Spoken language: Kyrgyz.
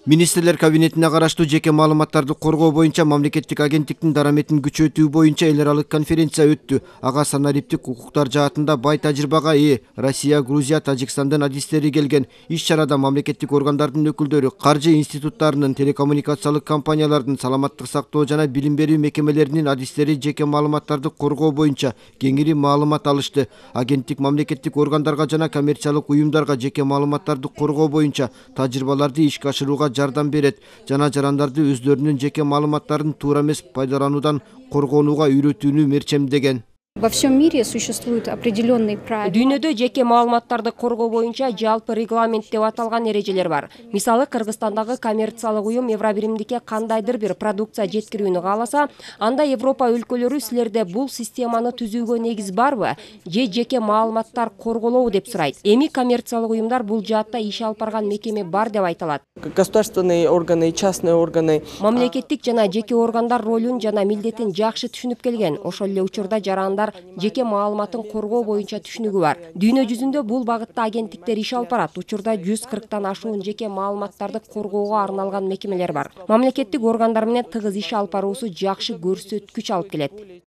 Министрлер кабинетине караштуу жеке маалыматтарды коргоо боюнча мамлекеттик агенттиктин дараметин күчөтүү боюнча эл аралык конференция өттү. Ага санариптик укуктар жаатында бай тажрыйбага ээ Россия, Грузия, Тажикстандын адистери келген. Иш чарада мамлекеттик органдардын өкүлдөрү, каржы институттарынын, телекоммуникациялык компаниялардын, саламаттык сактоо жана билим берүү мекемелеринин адистери жеке маалыматтарды коргоо боюнча кеңири маалымат алышты. Агенттик мамлекеттик органдарга жана коммерциялык уюмдарга жеке маалыматтарды коргоо боюнча тажрыйбаларды ишке ашырууга жардам берет жана жарандарды өздөрүнүн жеке маалыматтарын туура эмес пайдалануудан коргонууга үйрөтүүнү мерчемдеген. Во всем мире существуют определенные правила. Дүйнөдө жеке маалыматтарды коргоо боюнча жалпы регламент деп аталган эрежелер бар. Мисалы, Кыргызстандагы коммерциялык уюм Евробиримдикке кандайдыр бир продукция жеткирүүнү кааласа, анда Европа өлкөлөрү силерде бул системаны түзүүгө негиз барбы, же жеке маалыматтар корголобу деп сурайт. Эми коммерциялык уюмдар бул жаатта иш алып барган мекеме бар деп айтылат. Государственные органы, частные органы. Мамлекеттик жана жеке органдар ролун жана милдетин жакшы түшүнүп келген. Ошол эле учурда жарандар жеке маалыматын коргоо боюнча түшүнүгү бар. Дүйнө жүзүндө бул багытта агенттиктер иш алып барат. Учурда 140тан ашуун жеке маалыматтарды коргоого арналган мекемелер бар. Мамлекеттик органдар менен тыгыз иш алып баруусу жакшы көрсөткүч алып келет.